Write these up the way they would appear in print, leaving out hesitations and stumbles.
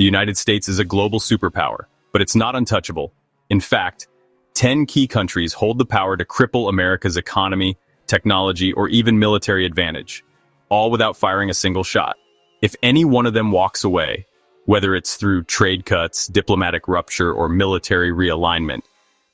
The United States is a global superpower, but it's not untouchable. In fact, 10 key countries hold the power to cripple America's economy, technology, or even military advantage, all without firing a single shot. If any one of them walks away, whether it's through trade cuts, diplomatic rupture, or military realignment,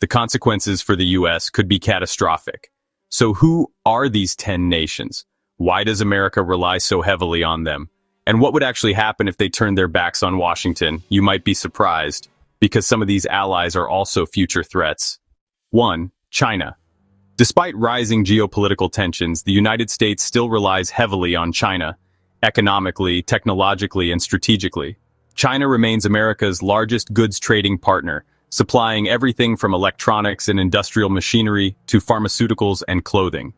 the consequences for the U.S. could be catastrophic. So who are these 10 nations? Why does America rely so heavily on them? And what would actually happen if they turned their backs on Washington? You might be surprised, because some of these allies are also future threats. 1. China. Despite rising geopolitical tensions, the United States still relies heavily on China, economically, technologically, and strategically. China remains America's largest goods trading partner, supplying everything from electronics and industrial machinery to pharmaceuticals and clothing.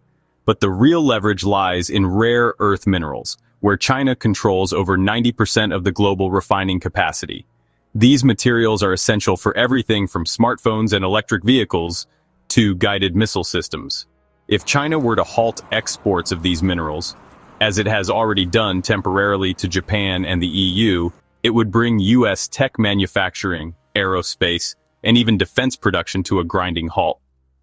But the real leverage lies in rare earth minerals, where China controls over 90% of the global refining capacity. These materials are essential for everything from smartphones and electric vehicles to guided missile systems. If China were to halt exports of these minerals, as it has already done temporarily to Japan and the EU, it would bring U.S. tech manufacturing, aerospace, and even defense production to a grinding halt.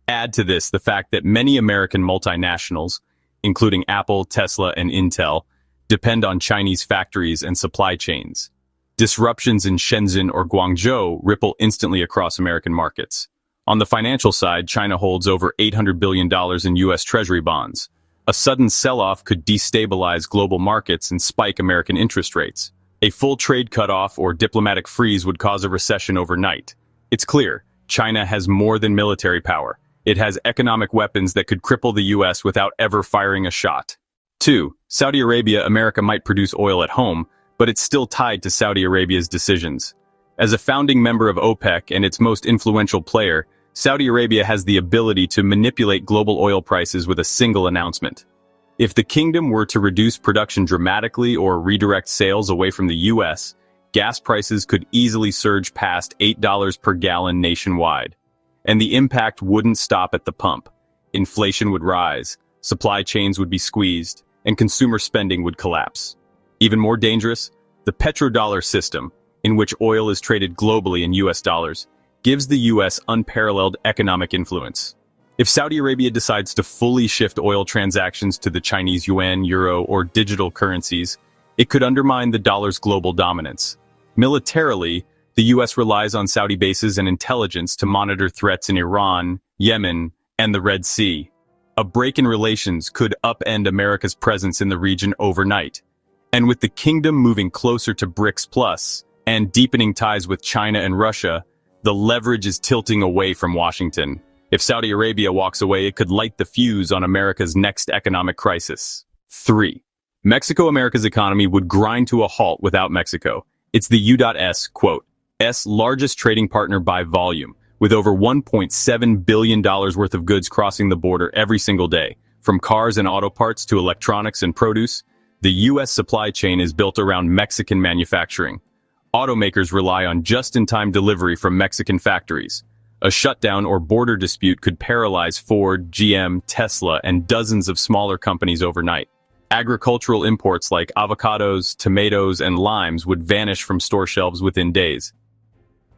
Add to this the fact that many American multinationals, including Apple, Tesla, and Intel, depend on Chinese factories and supply chains. Disruptions in Shenzhen or Guangzhou ripple instantly across American markets. On the financial side, China holds over $800 billion in U.S. Treasury bonds. A sudden sell-off could destabilize global markets and spike American interest rates. A full trade cutoff or diplomatic freeze would cause a recession overnight. It's clear, China has more than military power. It has economic weapons that could cripple the U.S. without ever firing a shot. 2. Saudi Arabia. America might produce oil at home, but it's still tied to Saudi Arabia's decisions. As a founding member of OPEC and its most influential player, Saudi Arabia has the ability to manipulate global oil prices with a single announcement. If the kingdom were to reduce production dramatically or redirect sales away from the U.S., gas prices could easily surge past $8 per gallon nationwide. And the impact wouldn't stop at the pump. Inflation would rise, supply chains would be squeezed, and consumer spending would collapse. Even more dangerous, the petrodollar system, in which oil is traded globally in U.S. dollars, gives the U.S. unparalleled economic influence. If Saudi Arabia decides to fully shift oil transactions to the Chinese yuan, euro, or digital currencies, it could undermine the dollar's global dominance. Militarily, the U.S. relies on Saudi bases and intelligence to monitor threats in Iran, Yemen, and the Red Sea. A break in relations could upend America's presence in the region overnight. And with the kingdom moving closer to BRICS Plus and deepening ties with China and Russia, the leverage is tilting away from Washington. If Saudi Arabia walks away, it could light the fuse on America's next economic crisis. 3. Mexico. America's economy would grind to a halt without Mexico. It's the U.S. largest trading partner by volume, with over $1.7 billion worth of goods crossing the border every single day. From cars and auto parts to electronics and produce, the U.S. supply chain is built around Mexican manufacturing. Automakers rely on just-in-time delivery from Mexican factories. A shutdown or border dispute could paralyze Ford, GM, Tesla, and dozens of smaller companies overnight. Agricultural imports like avocados, tomatoes, and limes would vanish from store shelves within days.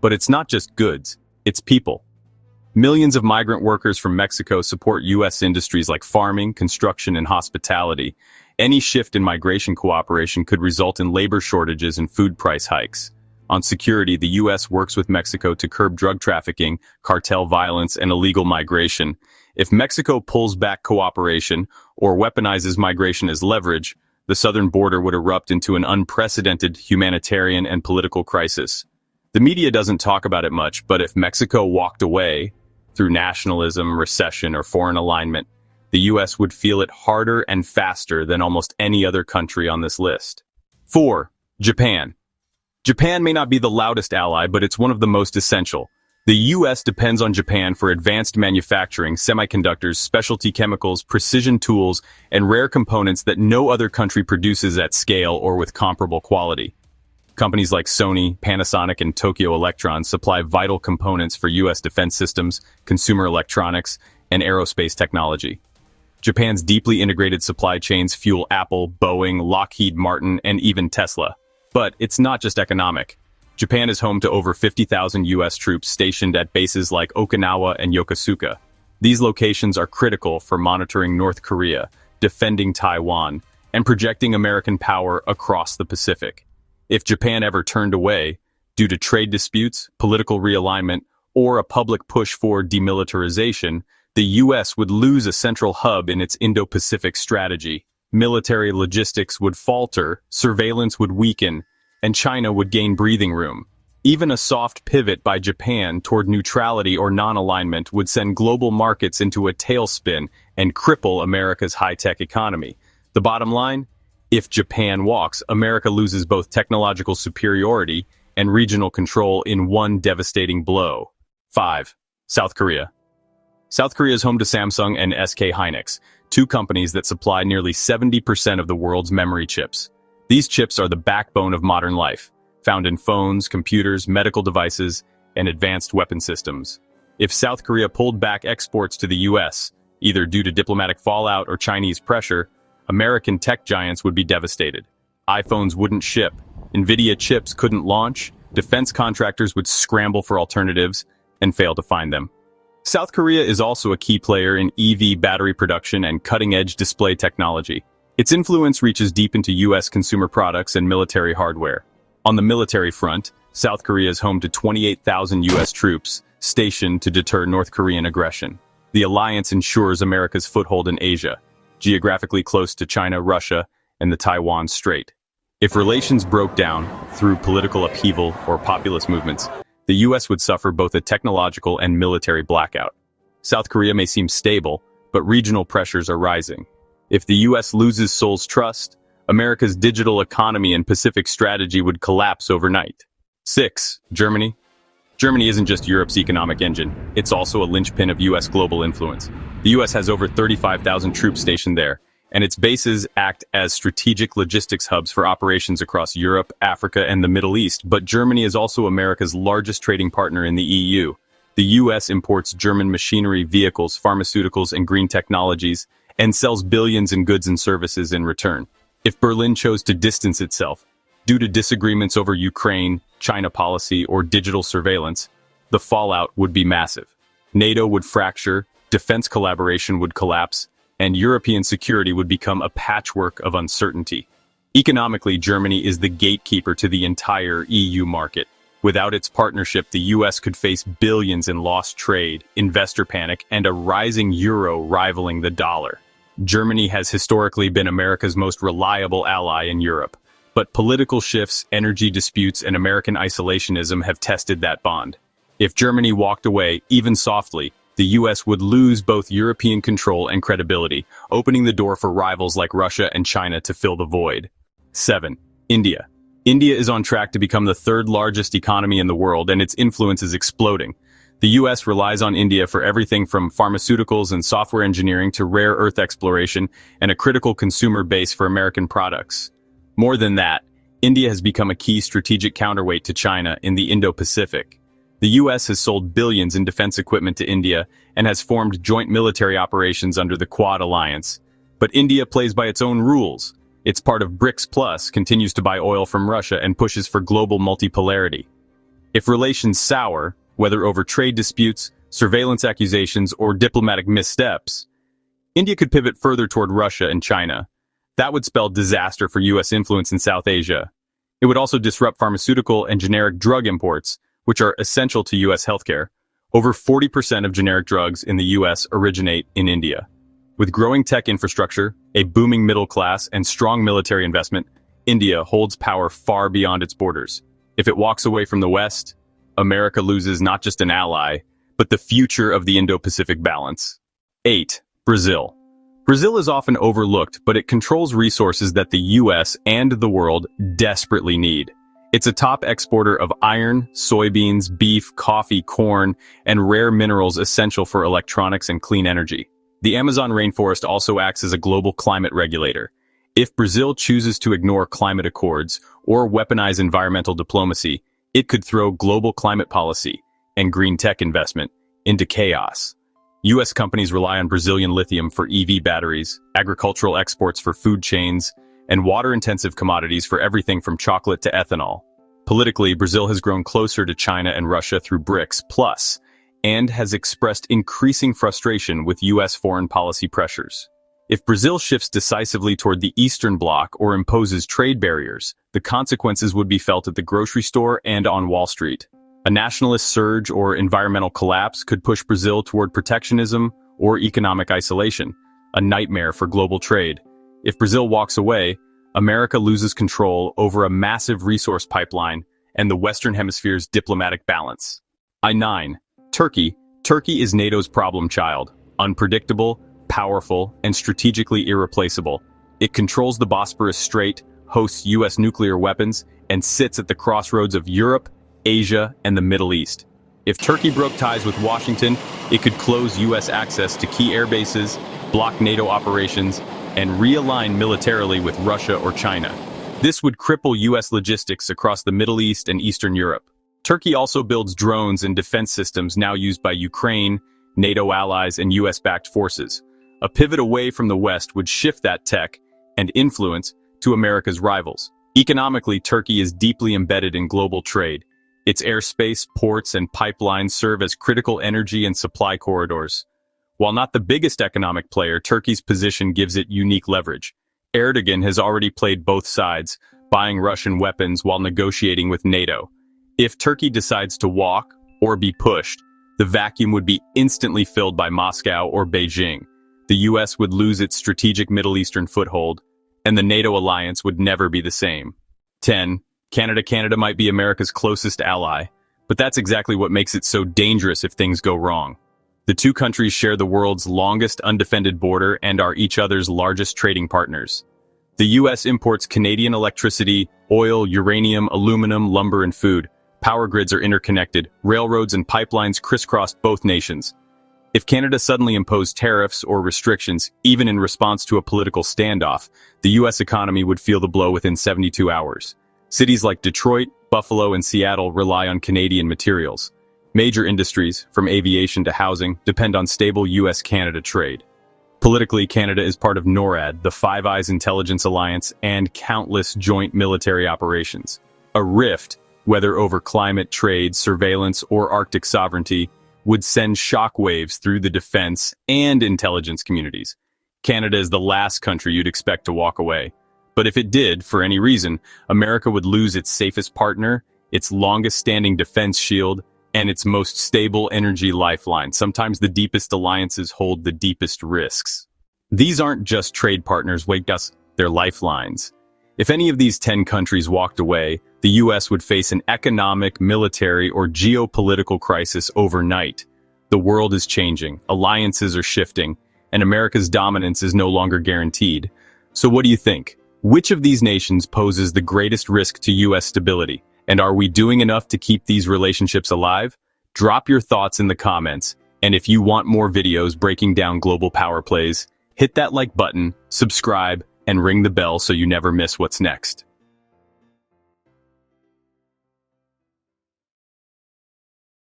But it's not just goods, it's people. Millions of migrant workers from Mexico support U.S. industries like farming, construction, and hospitality. Any shift in migration cooperation could result in labor shortages and food price hikes. On security, the U.S. works with Mexico to curb drug trafficking, cartel violence, and illegal migration. If Mexico pulls back cooperation or weaponizes migration as leverage, the southern border would erupt into an unprecedented humanitarian and political crisis. The media doesn't talk about it much, but if Mexico walked away through nationalism, recession, or foreign alignment, the U.S. would feel it harder and faster than almost any other country on this list. 4. Japan. Japan may not be the loudest ally, but it's one of the most essential. The U.S. depends on Japan for advanced manufacturing, semiconductors, specialty chemicals, precision tools, and rare components that no other country produces at scale or with comparable quality. Companies like Sony, Panasonic, and Tokyo Electron supply vital components for U.S. defense systems, consumer electronics, and aerospace technology. Japan's deeply integrated supply chains fuel Apple, Boeing, Lockheed Martin, and even Tesla. But it's not just economic. Japan is home to over 50,000 U.S. troops stationed at bases like Okinawa and Yokosuka. These locations are critical for monitoring North Korea, defending Taiwan, and projecting American power across the Pacific. If Japan ever turned away, due to trade disputes, political realignment, or a public push for demilitarization, the U.S. would lose a central hub in its Indo-Pacific strategy. Military logistics would falter, surveillance would weaken, and China would gain breathing room. Even a soft pivot by Japan toward neutrality or non-alignment would send global markets into a tailspin and cripple America's high-tech economy. The bottom line? If Japan walks, America loses both technological superiority and regional control in one devastating blow. 5. South Korea. South Korea is home to Samsung and SK Hynix, two companies that supply nearly 70% of the world's memory chips. These chips are the backbone of modern life, found in phones, computers, medical devices, and advanced weapon systems. If South Korea pulled back exports to the US, either due to diplomatic fallout or Chinese pressure, American tech giants would be devastated. iPhones wouldn't ship, Nvidia chips couldn't launch, defense contractors would scramble for alternatives and fail to find them. South Korea is also a key player in EV battery production and cutting-edge display technology. Its influence reaches deep into U.S. consumer products and military hardware. On the military front, South Korea is home to 28,000 U.S. troops stationed to deter North Korean aggression. The alliance ensures America's foothold in Asia, geographically close to China, Russia, and the Taiwan Strait. If relations broke down through political upheaval or populist movements, the U.S. would suffer both a technological and military blackout. South Korea may seem stable, but regional pressures are rising. If the U.S. loses Seoul's trust, America's digital economy and Pacific strategy would collapse overnight. 6. Germany. Germany isn't just Europe's economic engine, it's also a linchpin of U.S. global influence. The U.S. has over 35,000 troops stationed there, and its bases act as strategic logistics hubs for operations across Europe, Africa, and the Middle East, but Germany is also America's largest trading partner in the EU. The U.S. imports German machinery, vehicles, pharmaceuticals, and green technologies, and sells billions in goods and services in return. If Berlin chose to distance itself, due to disagreements over Ukraine, China policy, or digital surveillance, the fallout would be massive. NATO would fracture, defense collaboration would collapse, and European security would become a patchwork of uncertainty. Economically, Germany is the gatekeeper to the entire EU market. Without its partnership, the US could face billions in lost trade, investor panic, and a rising euro rivaling the dollar. Germany has historically been America's most reliable ally in Europe, but political shifts, energy disputes, and American isolationism have tested that bond. If Germany walked away, even softly, the US would lose both European control and credibility, opening the door for rivals like Russia and China to fill the void. 7. India. India is on track to become the third largest economy in the world, and its influence is exploding. The U.S. relies on India for everything from pharmaceuticals and software engineering to rare earth exploration and a critical consumer base for American products. More than that, India has become a key strategic counterweight to China in the Indo-Pacific. The U.S. has sold billions in defense equipment to India and has formed joint military operations under the Quad Alliance. But India plays by its own rules. It's part of BRICS Plus, continues to buy oil from Russia, and pushes for global multipolarity. If relations sour, whether over trade disputes, surveillance accusations, or diplomatic missteps, India could pivot further toward Russia and China. That would spell disaster for U.S. influence in South Asia. It would also disrupt pharmaceutical and generic drug imports, which are essential to U.S. healthcare. Over 40% of generic drugs in the U.S. originate in India. With growing tech infrastructure, a booming middle class, and strong military investment, India holds power far beyond its borders. If it walks away from the West, America loses not just an ally, but the future of the Indo-Pacific balance. 8. Brazil. Brazil is often overlooked, but it controls resources that the U.S. and the world desperately need. It's a top exporter of iron, soybeans, beef, coffee, corn, and rare minerals essential for electronics and clean energy. The Amazon rainforest also acts as a global climate regulator. If Brazil chooses to ignore climate accords or weaponize environmental diplomacy, it could throw global climate policy and green tech investment into chaos. U.S. companies rely on Brazilian lithium for EV batteries, agricultural exports for food chains, and water-intensive commodities for everything from chocolate to ethanol. Politically, Brazil has grown closer to China and Russia through BRICS Plus, and has expressed increasing frustration with U.S. foreign policy pressures. If Brazil shifts decisively toward the Eastern Bloc or imposes trade barriers, the consequences would be felt at the grocery store and on Wall Street. A nationalist surge or environmental collapse could push Brazil toward protectionism or economic isolation, a nightmare for global trade. If Brazil walks away, America loses control over a massive resource pipeline and the Western Hemisphere's diplomatic balance. I-9. Turkey. Turkey is NATO's problem child, unpredictable, powerful, and strategically irreplaceable. It controls the Bosporus Strait, hosts U.S. nuclear weapons, and sits at the crossroads of Europe, Asia, and the Middle East. If Turkey broke ties with Washington, it could close U.S. access to key air bases, block NATO operations, and realign militarily with Russia or China. This would cripple U.S. logistics across the Middle East and Eastern Europe. Turkey also builds drones and defense systems now used by Ukraine, NATO allies, and U.S.-backed forces. A pivot away from the West would shift that tech and influence to America's rivals. Economically, Turkey is deeply embedded in global trade. Its airspace, ports, and pipelines serve as critical energy and supply corridors. While not the biggest economic player, Turkey's position gives it unique leverage. Erdogan has already played both sides, buying Russian weapons while negotiating with NATO. If Turkey decides to walk or be pushed, the vacuum would be instantly filled by Moscow or Beijing. The U.S. would lose its strategic Middle Eastern foothold, and the NATO alliance would never be the same. 10. Canada. Canada might be America's closest ally, but that's exactly what makes it so dangerous if things go wrong. The two countries share the world's longest undefended border and are each other's largest trading partners. The U.S. imports Canadian electricity, oil, uranium, aluminum, lumber, and food. Power grids are interconnected, railroads and pipelines crisscross both nations. If Canada suddenly imposed tariffs or restrictions, even in response to a political standoff, the U.S. economy would feel the blow within 72 hours. Cities like Detroit, Buffalo, and Seattle rely on Canadian materials. Major industries, from aviation to housing, depend on stable U.S.-Canada trade. Politically, Canada is part of NORAD, the Five Eyes Intelligence Alliance, and countless joint military operations. A rift, whether over climate, trade, surveillance, or Arctic sovereignty, would send shockwaves through the defense and intelligence communities. Canada is the last country you'd expect to walk away. But if it did, for any reason, America would lose its safest partner, its longest-standing defense shield, and its most stable energy lifeline. Sometimes the deepest alliances hold the deepest risks. These aren't just trade partners, they're lifelines. If any of these 10 countries walked away, the U.S. would face an economic, military, or geopolitical crisis overnight. The world is changing, alliances are shifting, and America's dominance is no longer guaranteed. So what do you think? Which of these nations poses the greatest risk to U.S. stability? And are we doing enough to keep these relationships alive? Drop your thoughts in the comments, and if you want more videos breaking down global power plays, hit that like button, subscribe, and ring the bell so you never miss what's next.